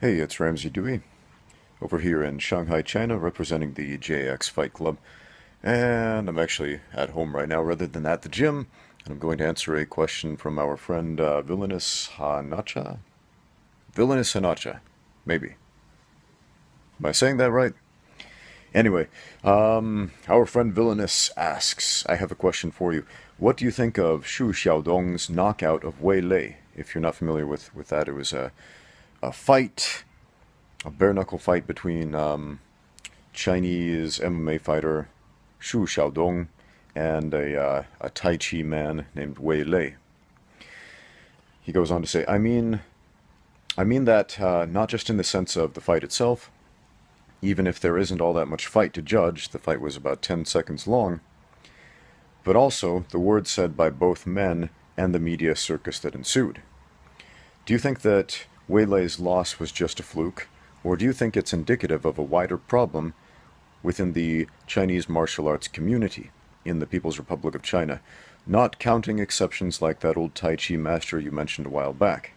Hey, it's Ramsey Dewey over here in Shanghai, China, representing the JX Fight Club. And I'm actually at home right now rather than at the gym. And I'm going to answer a question from our friend Villainous Hanacha? Villainous Hanacha. Maybe. Am I saying that right? Anyway, our friend Villainous asks, I have a question for you. What do you think of Xu Xiaodong's knockout of Wei Lei? If you're not familiar with that, it was a fight, a bare knuckle fight between Chinese MMA fighter Xu Xiaodong and a Tai Chi man named Wei Lei. He goes on to say, I mean that not just in the sense of the fight itself, even if there isn't all that much fight to judge, the fight was about 10 seconds long, but also the words said by both men and the media circus that ensued. Do you think that Wei Lei's loss was just a fluke, or do you think it's indicative of a wider problem within the Chinese martial arts community in the People's Republic of China, not counting exceptions like that old Tai Chi master you mentioned a while back?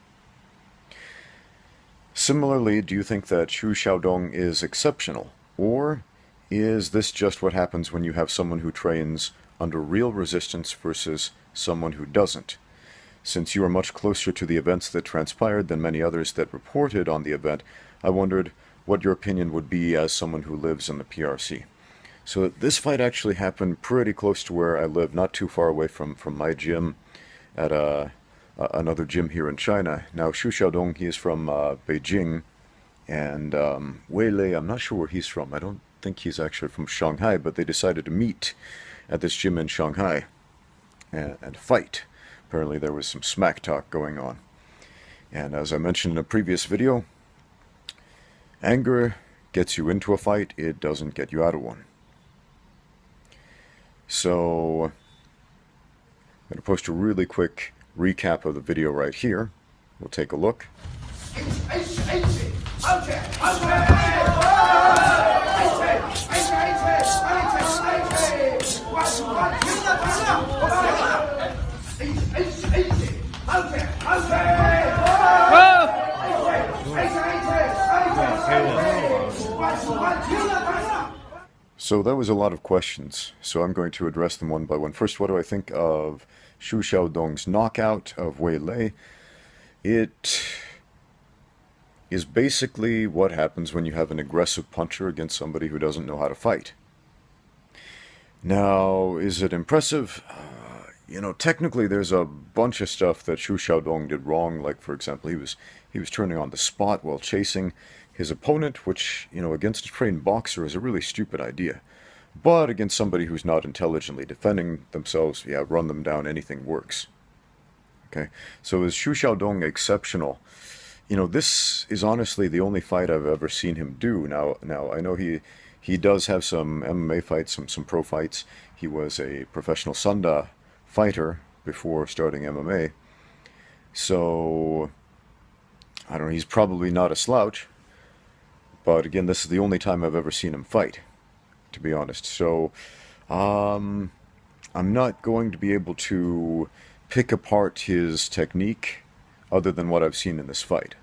Similarly, do you think that Xu Xiaodong is exceptional, or is this just what happens when you have someone who trains under real resistance versus someone who doesn't? Since you are much closer to the events that transpired than many others that reported on the event, I wondered what your opinion would be as someone who lives in the PRC. So this fight actually happened pretty close to where I live, not too far away from my gym at another gym here in China. Now, Xu Xiaodong, he is from Beijing, and Wei Lei, I'm not sure where he's from. I don't think he's actually from Shanghai, but they decided to meet at this gym in Shanghai and fight. Apparently there was some smack talk going on. And as I mentioned in a previous video, anger gets you into a fight, it doesn't get you out of one. So I'm going to post a really quick recap of the video right here. We'll take a look. So that was a lot of questions, so I'm going to address them one by one. First, what do I think of Xu Xiaodong's knockout of Wei Lei? It is basically what happens when you have an aggressive puncher against somebody who doesn't know how to fight. Now, is it impressive? Technically there's a bunch of stuff that Xu Xiaodong did wrong, like, for example, he was turning on the spot while chasing his opponent, which, against a trained boxer is a really stupid idea. But against somebody who's not intelligently defending themselves, yeah, run them down, anything works. Okay, so is Xu Xiaodong exceptional? This is honestly the only fight I've ever seen him do. Now I know he does have some MMA fights, some pro fights. He was a professional Sanda fighter before starting MMA. So, I don't know, he's probably not a slouch. But again, this is the only time I've ever seen him fight, to be honest. So, I'm not going to be able to pick apart his technique other than what I've seen in this fight.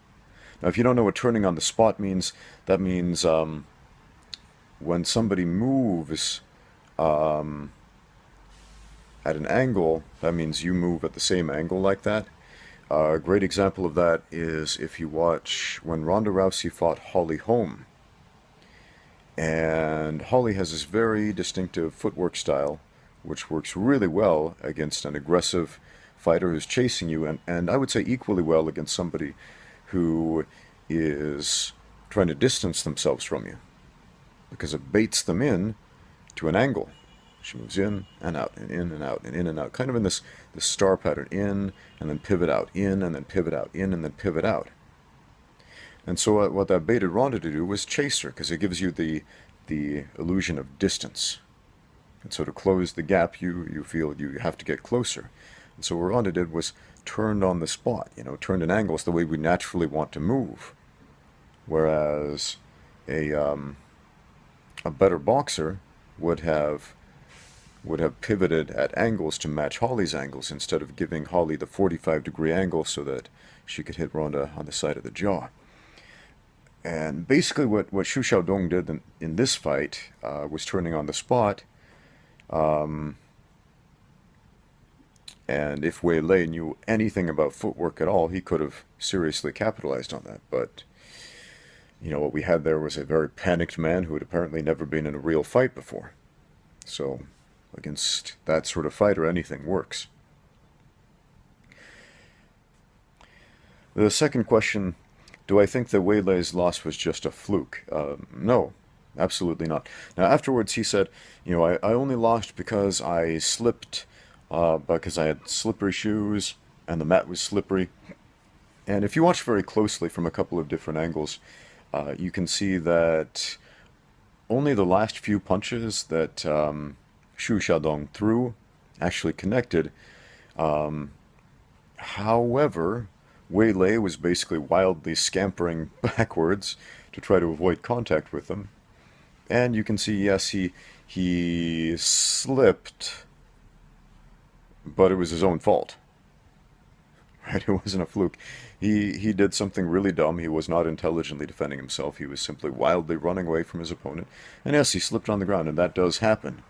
Now, if you don't know what turning on the spot means, that means when somebody moves at an angle, that means you move at the same angle like that. A great example of that is if you watch when Ronda Rousey fought Holly Holm. And Holly has this very distinctive footwork style, which works really well against an aggressive fighter who's chasing you, and I would say equally well against somebody who is trying to distance themselves from you, because it baits them in to an angle. She moves in and out and in and out and in and out, kind of in this star pattern, in and then pivot out, in and then pivot out, in and then pivot out. And so what that baited Ronda to do was chase her, because it gives you the illusion of distance. And so to close the gap, you feel you have to get closer. And so what Ronda did was turned on the spot, turned in angles the way we naturally want to move. Whereas a better boxer would have pivoted at angles to match Holly's angles instead of giving Holly the 45-degree angle so that she could hit Ronda on the side of the jaw. And basically what Xu Xiaodong did in this fight was turning on the spot. Um, and if Wei Lei knew anything about footwork at all, he could have seriously capitalized on that. But, you know, what we had there was a very panicked man who had apparently never been in a real fight before. So, against that sort of fighter, anything works. The second question, do I think that Wei Lei's loss was just a fluke? No, absolutely not. Now, afterwards, he said, you know, I only lost because I slipped, because I had slippery shoes and the mat was slippery. And if you watch very closely from a couple of different angles, you can see that only the last few punches that Xu Xiaodong threw actually connected. However, Wei Lei was basically wildly scampering backwards to try to avoid contact with them. And you can see, yes, he slipped, but it was his own fault. Right? It wasn't a fluke. He did something really dumb. He was not intelligently defending himself. He was simply wildly running away from his opponent. And yes, he slipped on the ground, and that does happen.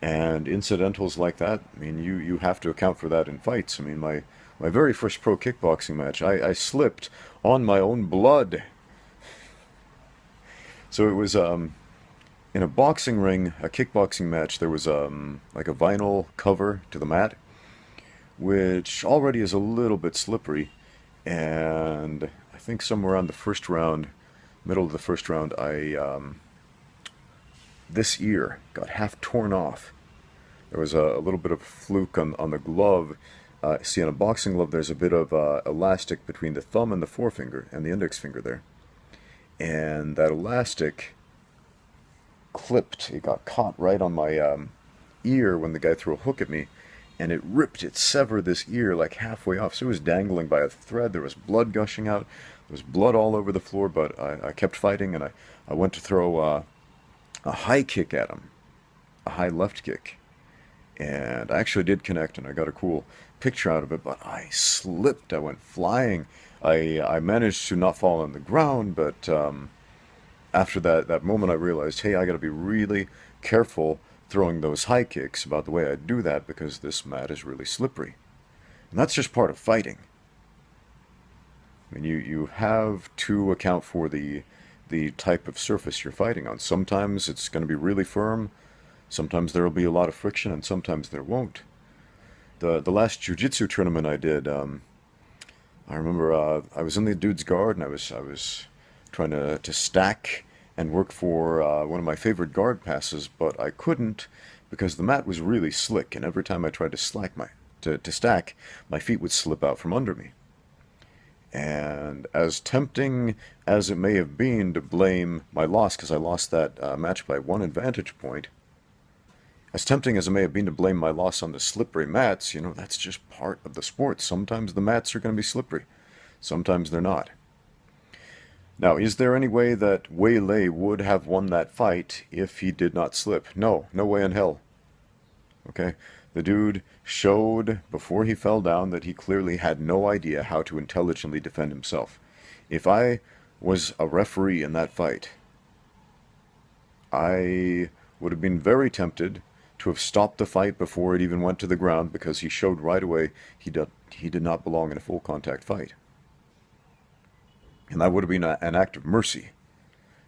And incidentals like that, I mean, you have to account for that in fights. I mean, my very first pro kickboxing match, I slipped on my own blood. So it was in a boxing ring, a kickboxing match, there was like a vinyl cover to the mat, which already is a little bit slippery. And I think somewhere around the first round, middle of the first round, this ear got half torn off. There was a little bit of fluke on the glove. See, on a boxing glove, there's a bit of elastic between the thumb and the forefinger and the index finger there. And that elastic clipped. It got caught right on my ear when the guy threw a hook at me. And it severed this ear like halfway off. So it was dangling by a thread. There was blood gushing out. There was blood all over the floor, but I kept fighting, and I went to throw a high kick at him, a high left kick. And I actually did connect, and I got a cool picture out of it, but I slipped. I went flying. I managed to not fall on the ground, but after that moment, I realized, hey, I got to be really careful throwing those high kicks about the way I do that, because this mat is really slippery. And that's just part of fighting. I mean, you have to account for the type of surface you're fighting on. Sometimes it's going to be really firm, sometimes there will be a lot of friction, and sometimes there won't. The last jiu-jitsu tournament I did, I remember I was in the dude's guard, and I was trying to stack and work for one of my favorite guard passes, but I couldn't because the mat was really slick, and every time I tried to stack, my feet would slip out from under me. And as tempting as it may have been to blame my loss, because I lost that match by one advantage point, as tempting as it may have been to blame my loss on the slippery mats, you know, that's just part of the sport. Sometimes the mats are going to be slippery. Sometimes they're not. Now, is there any way that Wei Lei would have won that fight if he did not slip? No, no way in hell. Okay? The dude showed before he fell down that he clearly had no idea how to intelligently defend himself. If I was a referee in that fight, I would have been very tempted to have stopped the fight before it even went to the ground, because he showed right away he did not belong in a full contact fight. And that would have been an act of mercy,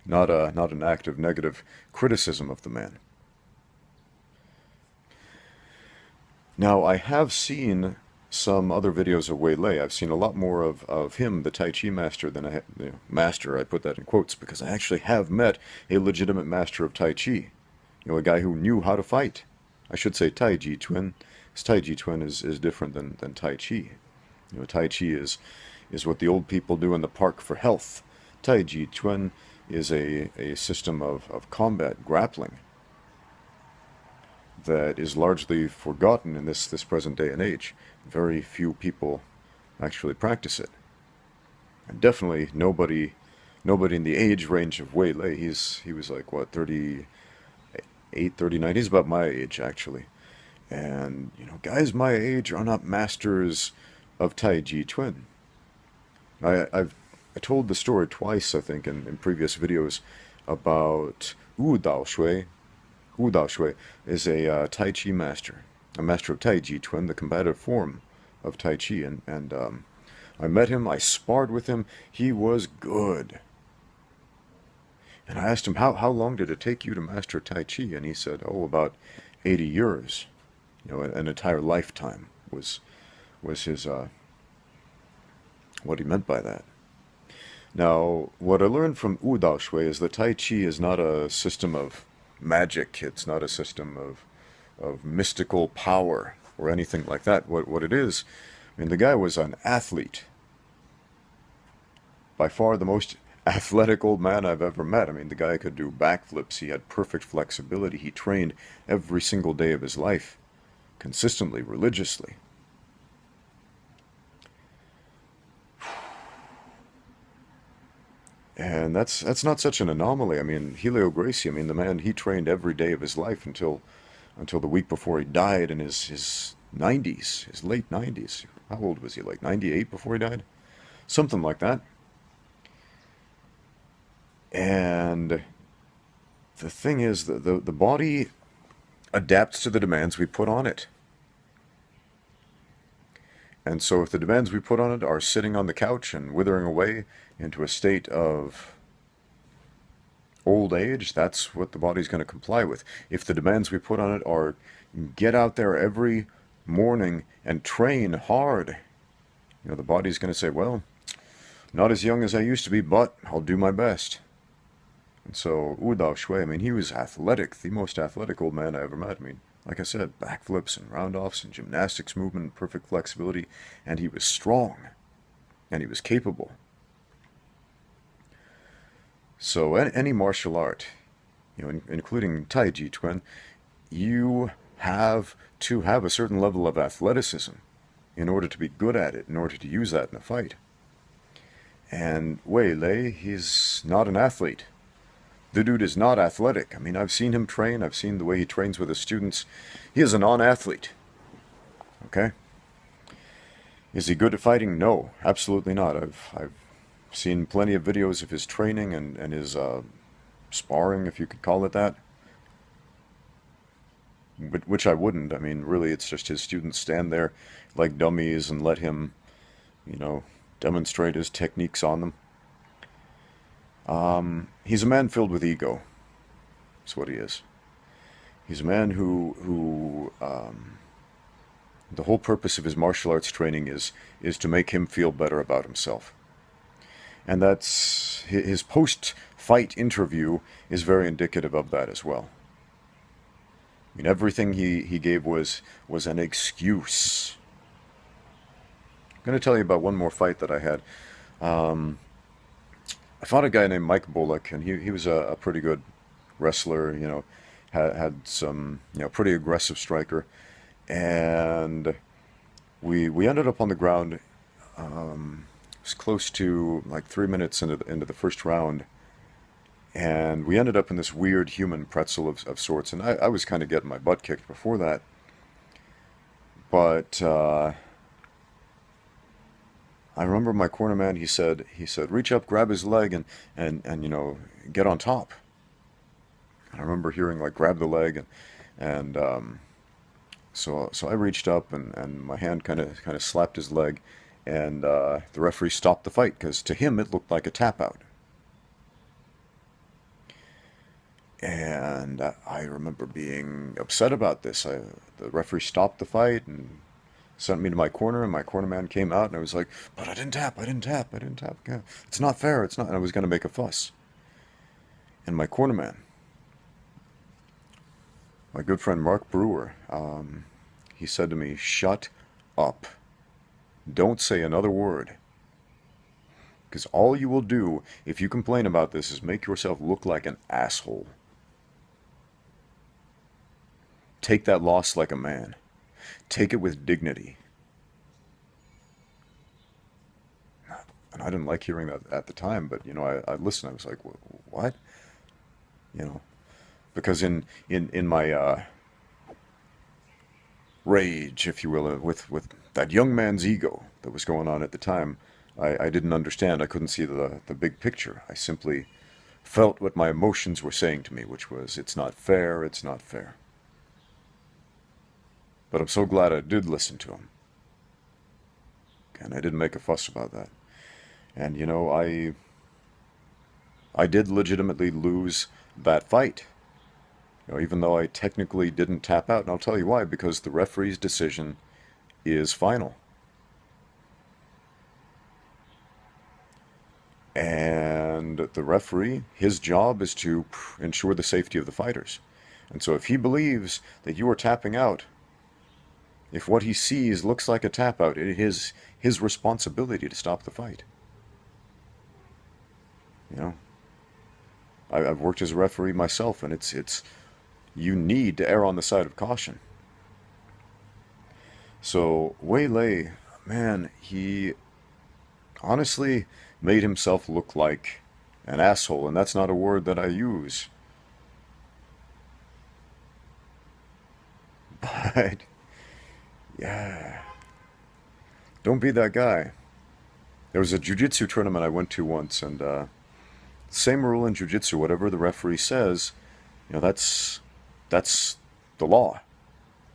not an act of negative criticism of the man. Now, I have seen some other videos of Wei Lei. I've seen a lot more of him, the Tai Chi master, than master, I put that in quotes, because I actually have met a legitimate master of Tai Chi. You know, a guy who knew how to fight. I should say Tai Chi Chuan. Because Tai Chi Chuan is different than Tai Chi. You know, Tai Chi is what the old people do in the park for health. Tai Chi Chuan is a system of combat, grappling, that is largely forgotten in this present day and age. Very few people actually practice it. And definitely nobody in the age range of Wei Lei. He was like, what, 38, 39? He's about my age, actually. And, you know, guys my age are not masters of Tai Chi Chuan. I've I told the story twice, I think, in previous videos about Wu Dao Shui. Wu Dao Shui is a Tai Chi master, a master of Tai Chi Chuan, the combative form of Tai Chi. And I met him, I sparred with him, he was good. And I asked him, how long did it take you to master Tai Chi? And he said, oh, about 80 years. You know, an entire lifetime was his, what he meant by that. Now, what I learned from Wu Dao Shui is that Tai Chi is not a system of magic. It's not a system of mystical power or anything like that. What it is, I mean, the guy was an athlete. By far the most athletic old man I've ever met. I mean, the guy could do backflips. He had perfect flexibility. He trained every single day of his life, consistently, religiously. And that's not such an anomaly. I mean, Helio Gracie, I mean, the man, he trained every day of his life until the week before he died in his 90s, his late 90s. How old was he, like 98 before he died? Something like that. And the thing is, the body adapts to the demands we put on it. And so if the demands we put on it are sitting on the couch and withering away into a state of old age, that's what the body's going to comply with. If the demands we put on it are get out there every morning and train hard, you know, the body's going to say, well, not as young as I used to be, but I'll do my best. And so Wu Dao Shui, I mean, he was athletic, the most athletic old man I ever met. I mean, like I said, backflips and round-offs and gymnastics movement, perfect flexibility, and he was strong, and he was capable. So any martial art, you know, including Tai Chi Chuan, you have to have a certain level of athleticism in order to be good at it, in order to use that in a fight. And Wei Lei, he's not an athlete. The dude is not athletic. I mean, I've seen him train. I've seen the way he trains with his students. He is a non-athlete. Okay? Is he good at fighting? No, absolutely not. I've seen plenty of videos of his training and his sparring, if you could call it that. Which I wouldn't. I mean, really, it's just his students stand there like dummies and let him, you know, demonstrate his techniques on them. He's a man filled with ego. That's what he is. He's a man who the whole purpose of his martial arts training is to make him feel better about himself. And that's his post-fight interview is very indicative of that as well. I mean, everything he gave was an excuse. I'm going to tell you about one more fight that I had. I fought a guy named Mike Bullock, and he was a pretty good wrestler, you know, had some, you know, pretty aggressive striker, and we ended up on the ground. It was close to like 3 minutes into the first round, and we ended up in this weird human pretzel of sorts, and I was kind of getting my butt kicked before that, but I remember my corner man, he said, reach up, grab his leg, and you know, get on top. And I remember hearing, like, grab the leg, and so I reached up, and my hand kind of slapped his leg, and the referee stopped the fight, because to him it looked like a tap out. And I remember being upset about this. The referee stopped the fight, and sent me to my corner, and my corner man came out, and I was like, but I didn't tap. Yeah, it's not fair, it's not. And I was going to make a fuss. And my corner man, my good friend Mark Brewer, he said to me, shut up. Don't say another word. Because all you will do, if you complain about this, is make yourself look like an asshole. Take that loss like a man. Take it with dignity. And I didn't like hearing that at the time, but, you know, I listened. I was like, what? You know, because in my rage, if you will, with that young man's ego that was going on at the time, I didn't understand. I couldn't see the big picture. I simply felt what my emotions were saying to me, which was, it's not fair, it's not fair. But I'm so glad I did listen to him. And I didn't make a fuss about that. And you know, I did legitimately lose that fight. You know, even though I technically didn't tap out, and I'll tell you why, because the referee's decision is final. And the referee, his job is to ensure the safety of the fighters. And so if he believes that you are tapping out, if what he sees looks like a tap out, it is his responsibility to stop the fight. You know, I've worked as a referee myself, and it's you need to err on the side of caution. So Wei Lei, man, he honestly made himself look like an asshole, and that's not a word that I use. But yeah, don't be that guy. There was a jiu-jitsu tournament I went to once, and same rule in jiu-jitsu. Whatever the referee says, you know, that's the law.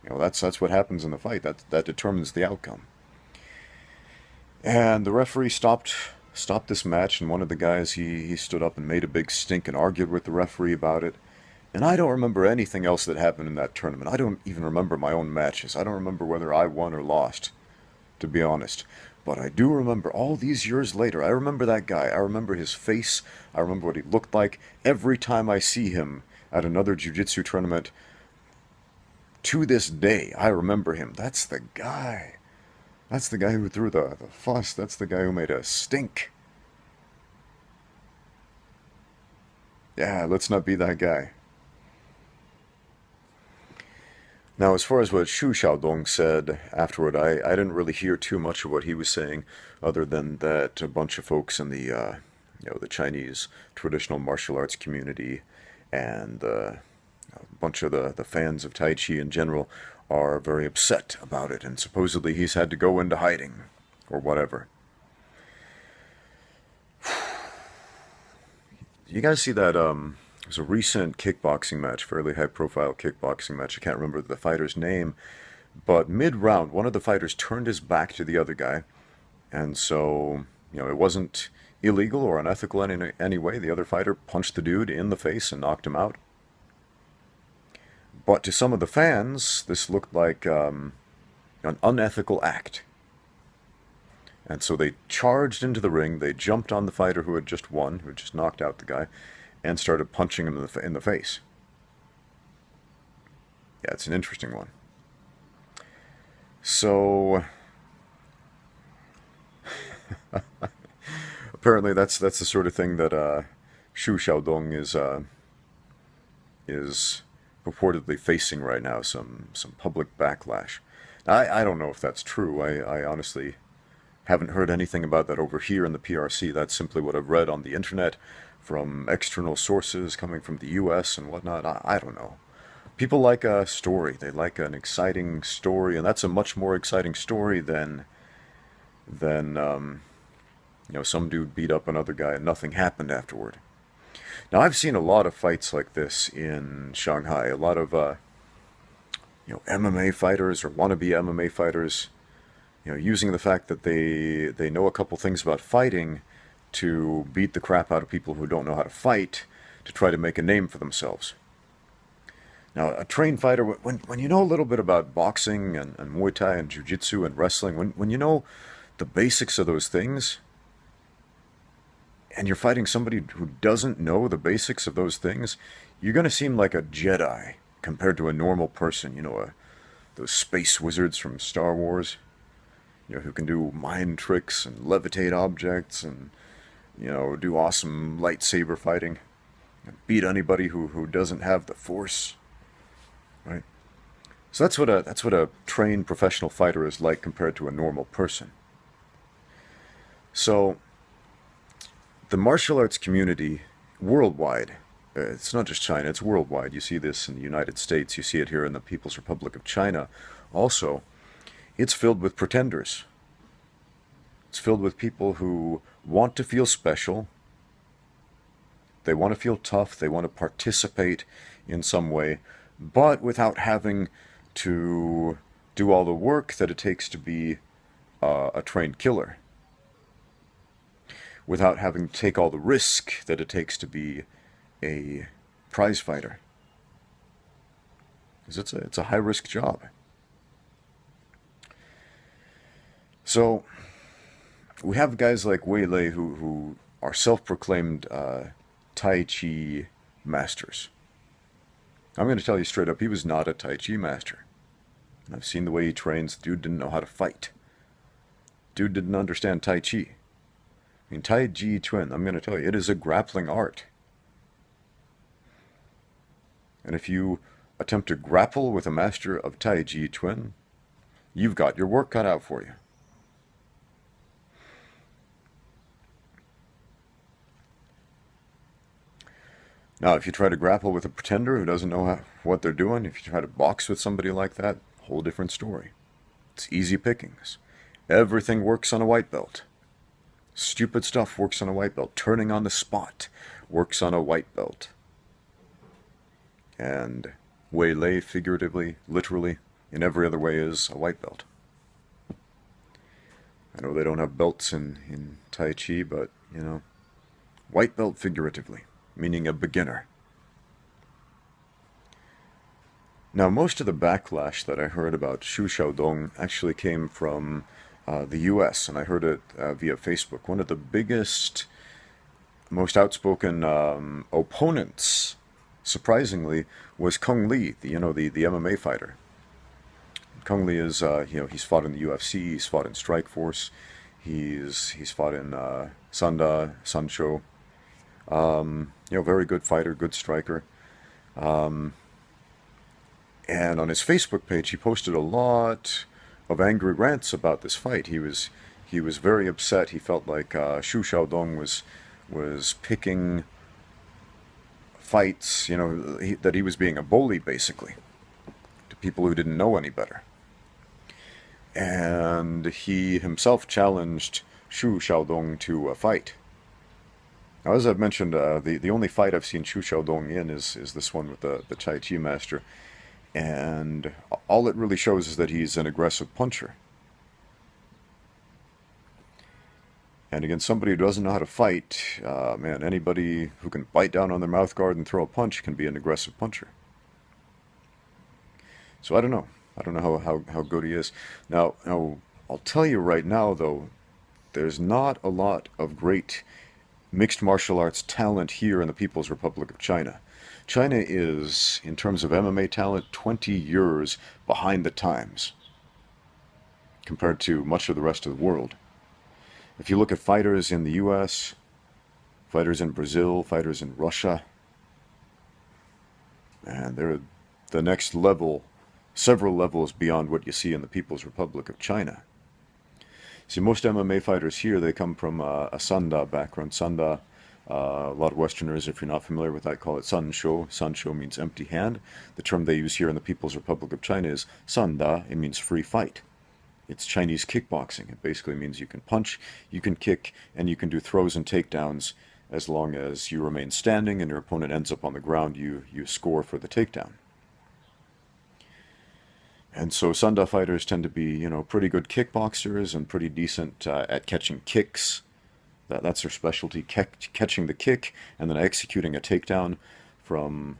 You know, that's what happens in the fight. That determines the outcome. And the referee stopped this match, and one of the guys he stood up and made a big stink and argued with the referee about it. And I don't remember anything else that happened in that tournament. I don't even remember my own matches. I don't remember whether I won or lost, to be honest. But I do remember all these years later, I remember that guy. I remember his face. I remember what he looked like. Every time I see him at another jiu-jitsu tournament, to this day, I remember him. That's the guy. That's the guy who threw the fuss. That's the guy who made a stink. Yeah, let's not be that guy. Now, as far as what Xu Xiaodong said afterward, I didn't really hear too much of what he was saying, other than that a bunch of folks in the Chinese traditional martial arts community and a bunch of the fans of Tai Chi in general are very upset about it, and supposedly he's had to go into hiding or whatever. You guys see that it was a recent kickboxing match, fairly high-profile kickboxing match. I can't remember the fighter's name, but mid-round, one of the fighters turned his back to the other guy, and so, you know, it wasn't illegal or unethical in any way. The other fighter punched the dude in the face and knocked him out. But to some of the fans, this looked like an unethical act. And so they charged into the ring, they jumped on the fighter who had just won, who had just knocked out the guy, and started punching him in the face. Yeah, it's an interesting one. So apparently that's the sort of thing that Xu Xiaodong is purportedly facing right now, some public backlash. I don't know if that's true. I honestly haven't heard anything about that over here in the PRC. That's simply what I've read on the internet from external sources coming from the US and whatnot. I don't know. People like a story. They like an exciting story, and that's a much more exciting story than some dude beat up another guy and nothing happened afterward. Now, I've seen a lot of fights like this in Shanghai. A lot of MMA fighters or wannabe MMA fighters, using the fact that they know a couple things about fighting to beat the crap out of people who don't know how to fight to try to make a name for themselves. Now, a trained fighter, when you know a little bit about boxing and Muay Thai and Jiu-Jitsu and wrestling, when you know the basics of those things, and you're fighting somebody who doesn't know the basics of those things, you're going to seem like a Jedi compared to a normal person, those space wizards from Star Wars, who can do mind tricks and levitate objects and, do awesome lightsaber fighting, and beat anybody who doesn't have the Force, right? So that's what a trained professional fighter is like compared to a normal person. So the martial arts community worldwide, it's not just China, it's worldwide. You see this in the United States, you see it here in the People's Republic of China. Also, it's filled with pretenders. It's filled with people who want to feel special. They want to feel tough. They want to participate in some way, but without having to do all the work that it takes to be a trained killer. Without having to take all the risk that it takes to be a prize fighter. Because it's a high-risk job. So, we have guys like Wei Lei who are self-proclaimed Tai Chi masters. I'm going to tell you straight up, he was not a Tai Chi master. And I've seen the way he trains. The dude didn't know how to fight. Dude didn't understand Tai Chi. I mean, Tai Chi Chuan, I'm going to tell you, it is a grappling art. And if you attempt to grapple with a master of Tai Chi Chuan, you've got your work cut out for you. Now, if you try to grapple with a pretender who doesn't know what they're doing, if you try to box with somebody like that, whole different story. It's easy pickings. Everything works on a white belt. Stupid stuff works on a white belt. Turning on the spot works on a white belt. And Wei Lei, figuratively, literally, in every other way, is a white belt. I know they don't have belts in Tai Chi, but, you know, white belt figuratively, meaning a beginner. Now, most of the backlash that I heard about Shu Xiaodong actually came from the US, and I heard it via Facebook. One of the biggest, most outspoken opponents, surprisingly, was Kung Lee, the MMA fighter. Kung Lee is, he's fought in the UFC, he's fought in Strikeforce, he's fought in Sanda, Sancho. Very good fighter, good striker. And on his Facebook page, he posted a lot of angry rants about this fight. He was very upset. He felt like Shu Xiaodong was picking fights, that he was being a bully, basically, to people who didn't know any better. And he himself challenged Shu Xiaodong to a fight. Now, as I've mentioned, the only fight I've seen Shu Xiaodong in is this one with the Tai Chi master. And all it really shows is that he's an aggressive puncher. And against somebody who doesn't know how to fight, anybody who can bite down on their mouth guard and throw a punch can be an aggressive puncher. So I don't know. I don't know how good he is. Now, I'll tell you right now, though, there's not a lot of great mixed martial arts talent here in the People's Republic of China. China is, in terms of MMA talent, 20 years behind the times compared to much of the rest of the world. If you look at fighters in the US, fighters in Brazil, fighters in Russia, and they're the next level, several levels beyond what you see in the People's Republic of China. See, most MMA fighters here, they come from a Sanda background. Sanda, a lot of Westerners, if you're not familiar with that, call it Sanshou. Sanshou means empty hand. The term they use here in the People's Republic of China is Sanda. It means free fight. It's Chinese kickboxing. It basically means you can punch, you can kick, and you can do throws and takedowns as long as you remain standing and your opponent ends up on the ground, you score for the takedown. And so Sanda fighters tend to be, pretty good kickboxers and pretty decent at catching kicks. That's their specialty, catching the kick and then executing a takedown from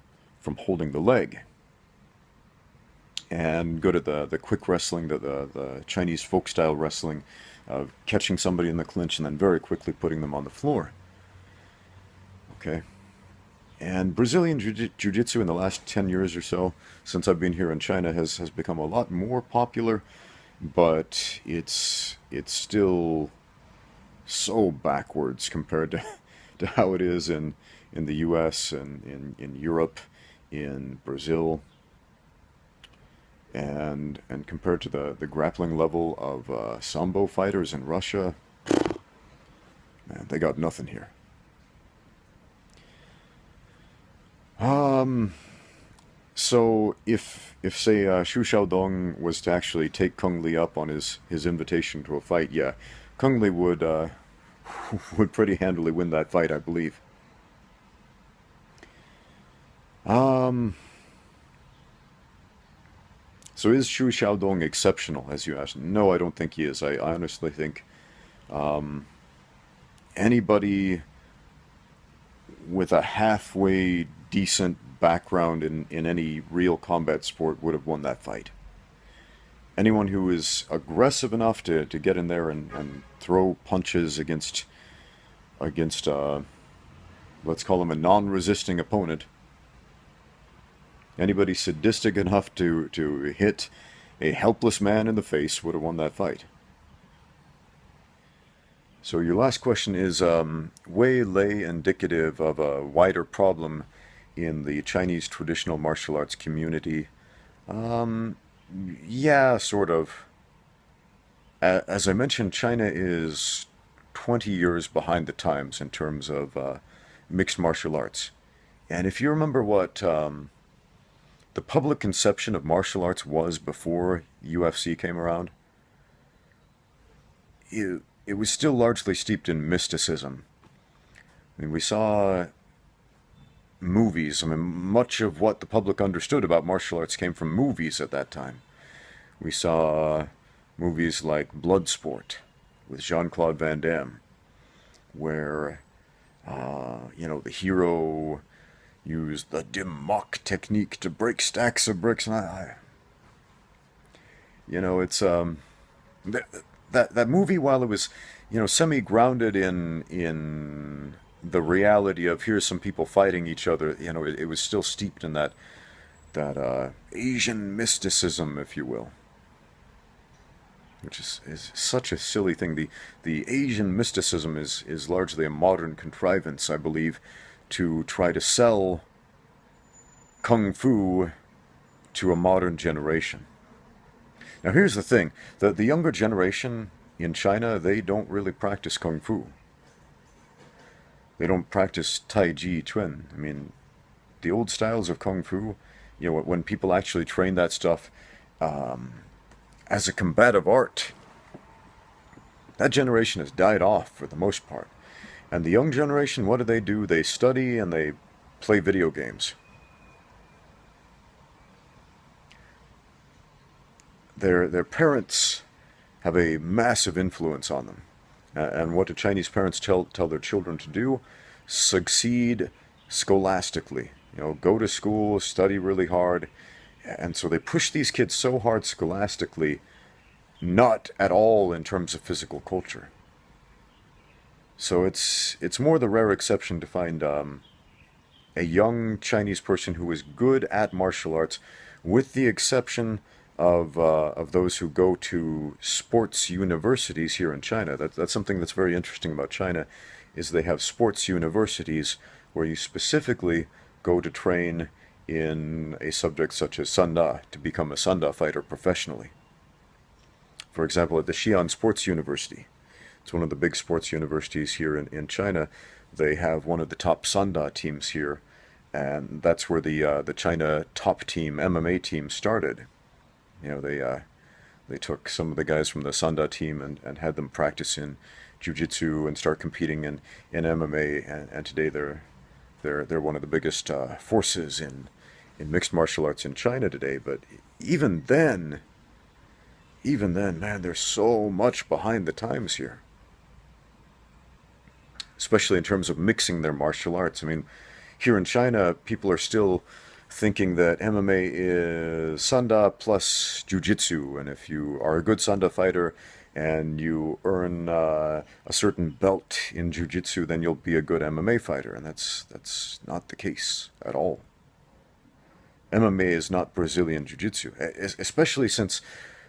holding the leg. And good at the quick wrestling, the Chinese folk-style wrestling, of catching somebody in the clinch and then very quickly putting them on the floor. Okay. And Brazilian Jiu-Jitsu in the last 10 years or so, since I've been here in China, has become a lot more popular, but it's still so backwards compared to how it is in the US and in Europe, in Brazil, and compared to the grappling level of Sambo fighters in Russia. Man, they got nothing here. So if say Shu Xiaodong was to actually take Kung Lee up on his invitation to a fight, yeah, Kung Lee would would pretty handily win that fight, I believe. Um, so is Xu Xiaodong exceptional, as you asked? No, I don't think he is. I honestly think anybody with a halfway decent background in any real combat sport would have won that fight. Anyone who is aggressive enough to get in there and throw punches against let's call him a non-resisting opponent. Anybody sadistic enough to hit a helpless man in the face would have won that fight. So your last question is Wei Lei indicative of a wider problem in the Chinese traditional martial arts community? Yeah, sort of. As I mentioned, China is 20 years behind the times in terms of mixed martial arts. And if you remember what the public conception of martial arts was before UFC came around, it was still largely steeped in mysticism. I mean, we saw movies. I mean, much of what the public understood about martial arts came from movies at that time. We saw movies like Bloodsport with Jean-Claude Van Damme, where, the hero used the dim mak technique to break stacks of bricks. And it's that movie, while it was, semi-grounded in the reality of here's some people fighting each other, it was still steeped in that Asian mysticism, if you will, which is such a silly thing. The Asian mysticism is largely a modern contrivance, I believe, to try to sell kung fu to a modern generation. Now here's the thing, the younger generation in China, they don't really practice kung fu. They don't practice Tai Chi Chuan. I mean, the old styles of kung fu, when people actually train that stuff as a combative art, that generation has died off for the most part. And the young generation, what do? They study and they play video games. Their parents have a massive influence on them. And what do Chinese parents tell their children to do? Succeed scholastically. Go to school, study really hard. And so they push these kids so hard scholastically, not at all in terms of physical culture. So it's more the rare exception to find a young Chinese person who is good at martial arts, with the exception of those who go to sports universities here in China. That's something that's very interesting about China, is they have sports universities where you specifically go to train in a subject such as Sanda, to become a Sanda fighter professionally. For example, at the Xi'an Sports University, it's one of the big sports universities here in China, they have one of the top Sanda teams here, and that's where the China top team, MMA team, started. They took some of the guys from the Sanda team and had them practice in jiu-jitsu and start competing in MMA, and today they're one of the biggest forces in mixed martial arts in China today. But even then, man, there's so much behind the times here, especially in terms of mixing their martial arts. I mean, here in China, people are still thinking that MMA is Sanda plus Jiu-Jitsu, and if you are a good Sanda fighter and you earn a certain belt in Jiu-Jitsu, then you'll be a good MMA fighter, and that's not the case at all. MMA is not Brazilian Jiu-Jitsu, especially since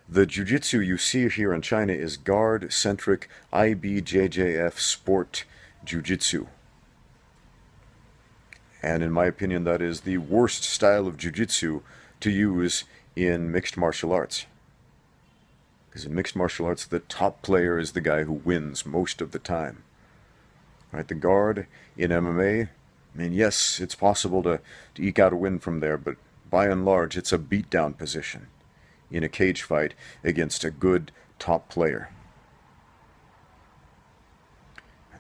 the Jiu-Jitsu you see here in China is guard-centric IBJJF sport Jiu-Jitsu. And in my opinion, that is the worst style of jiu-jitsu to use in mixed martial arts. Because in mixed martial arts, the top player is the guy who wins most of the time. Right? The guard in MMA, I mean, yes, it's possible to eke out a win from there, but by and large, it's a beatdown position in a cage fight against a good top player.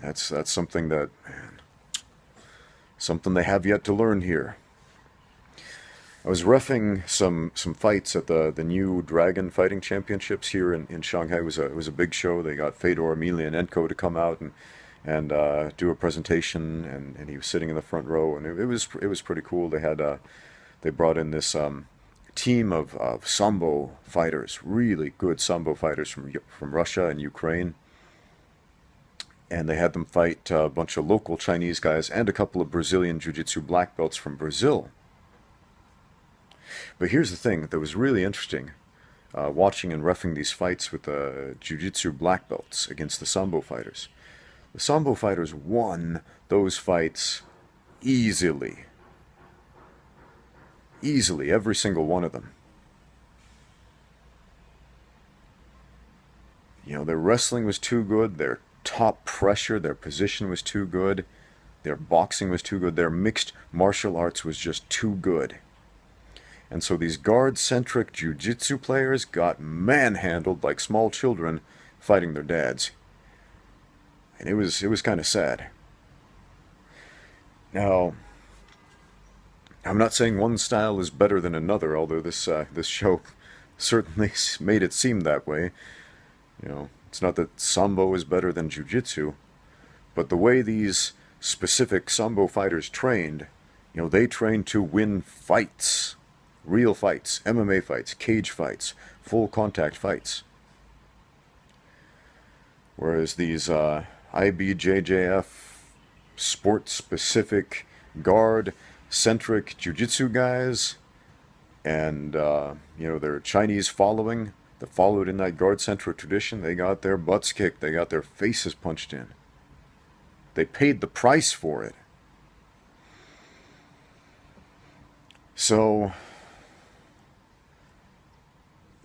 That's something that, man, something they have yet to learn here. I was reffing some fights at the new Dragon Fighting Championships here in Shanghai. It was a big show. They got Fedor Emelianenko to come out and do a presentation, and he was sitting in the front row, and it was pretty cool. They brought in this team of sambo fighters, really good sambo fighters from Russia and Ukraine, and they had them fight a bunch of local Chinese guys and a couple of Brazilian jiu-jitsu black belts from Brazil. But here's the thing that was really interesting, watching and reffing these fights with the jiu-jitsu black belts against the sambo fighters. The sambo fighters won those fights easily. Easily, every single one of them. You know, their wrestling was too good, their top pressure, their position was too good, their boxing was too good, their mixed martial arts was just too good. And so these guard-centric jiu-jitsu players got manhandled like small children fighting their dads. And it was kind of sad. Now, I'm not saying one style is better than another, although this show certainly made it seem that way. You know, it's not that sambo is better than jiu-jitsu, but the way these specific sambo fighters trained, you know, they trained to win fights. Real fights, MMA fights, cage fights, full contact fights. Whereas these IBJJF sport-specific guard-centric jiu-jitsu guys and, you know, their Chinese following that followed in that guard-centric tradition, they got their butts kicked, they got their faces punched in. They paid the price for it. So,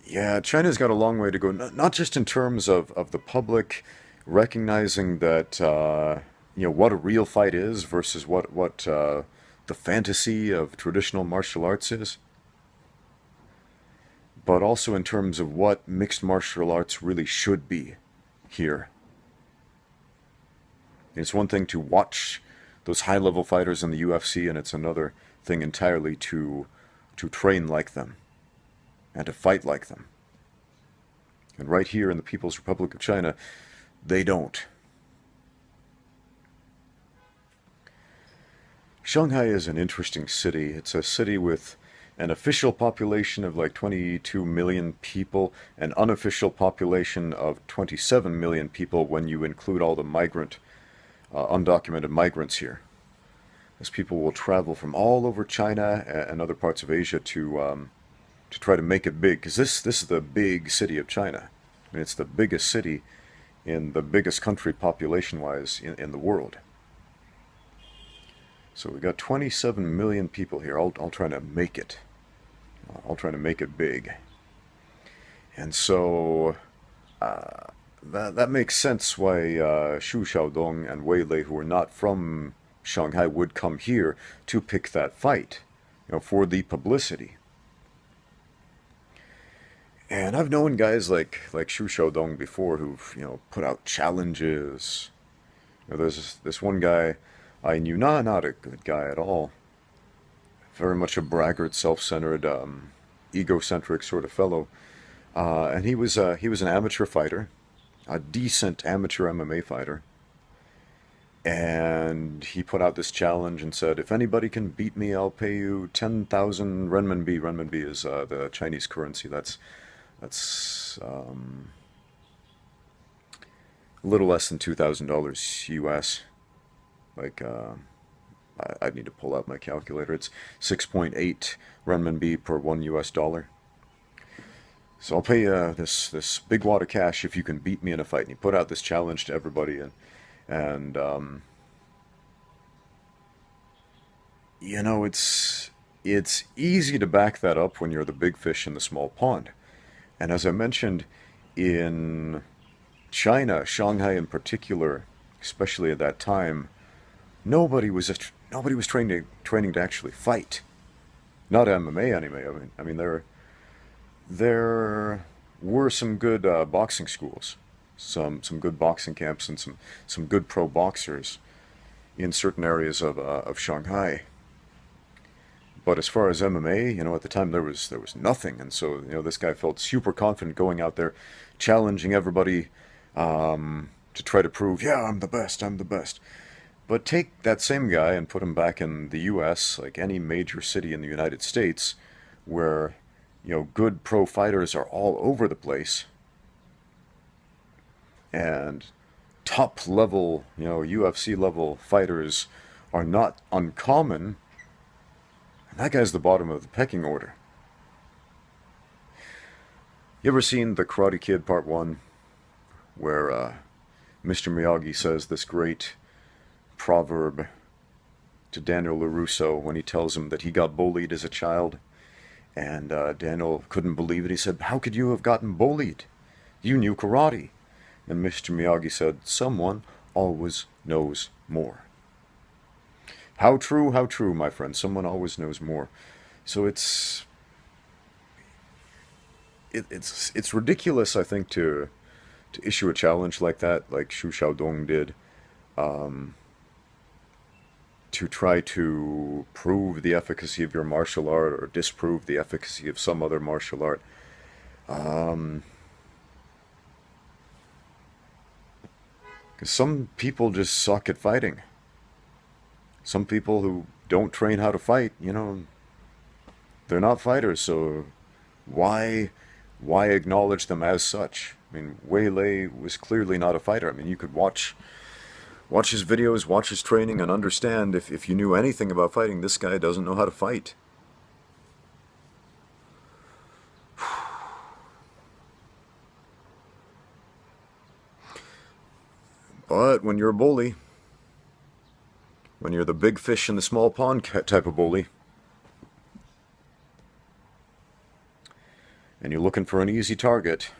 yeah, China's got a long way to go, not just in terms of the public recognizing that, you know, what a real fight is versus what the fantasy of traditional martial arts is, but also in terms of what mixed martial arts really should be here. It's one thing to watch those high-level fighters in the UFC, and it's another thing entirely to train like them and to fight like them. And right here in the People's Republic of China, they don't. Shanghai is an interesting city. It's a city with an official population of like 22 million people, an unofficial population of 27 million people when you include all the undocumented migrants here. As people will travel from all over China and other parts of Asia to try to make it big, because this is the big city of China. I mean, it's the biggest city in the biggest country population-wise in the world. So we got 27 million people here. I'll try to make it. I'll try to make it big. And so that makes sense why Xu Xiaodong and Wei Lei, who are not from Shanghai, would come here to pick that fight, you know, for the publicity. And I've known guys like Xu Xiaodong before who've, you know, put out challenges. You know, there's this one guy I knew, not a good guy at all. Very much a braggart, self-centered, egocentric sort of fellow. And he was an amateur fighter, a decent amateur MMA fighter. And he put out this challenge and said, if anybody can beat me, I'll pay you 10,000 renminbi. Renminbi is the Chinese currency. That's a little less than $2,000 US. Like, I need to pull out my calculator. It's 6.8 renminbi per $1 US. So I'll pay this big wad of cash if you can beat me in a fight. And he put out this challenge to everybody, and you know, it's easy to back that up when you're the big fish in the small pond. And as I mentioned, in China, Shanghai in particular, especially at that time, nobody was training to actually fight. Not MMA anyway. I mean there were some good boxing schools, some good boxing camps and some good pro boxers in certain areas of Shanghai. But as far as MMA, at the time there was nothing, and so this guy felt super confident going out there, challenging everybody to try to prove, yeah, I'm the best, I'm the best. But take that same guy and put him back in the U.S., like any major city in the United States, where good pro fighters are all over the place, and top level, UFC level fighters are not uncommon. And that guy's the bottom of the pecking order. You ever seen The Karate Kid Part 1, where Mr. Miyagi says this great proverb to Daniel LaRusso when he tells him that he got bullied as a child? And Daniel couldn't believe it. He said, "How could you have gotten bullied? You knew karate." And Mr. Miyagi said, "Someone always knows more." How true, my friend. Someone always knows more. So it's ridiculous, I think, to issue a challenge like that, like Xu Xiaodong did, to try to prove the efficacy of your martial art or disprove the efficacy of some other martial art. Because some people just suck at fighting. Some people who don't train how to fight, they're not fighters, so why acknowledge them as such? I mean, Wei Lei was clearly not a fighter. I mean, you could watch his videos, watch his training, and understand if you knew anything about fighting, this guy doesn't know how to fight. But when you're a bully, when you're the big fish in the small pond type of bully, and you're looking for an easy target,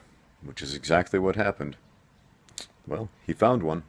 which is exactly what happened, well, he found one.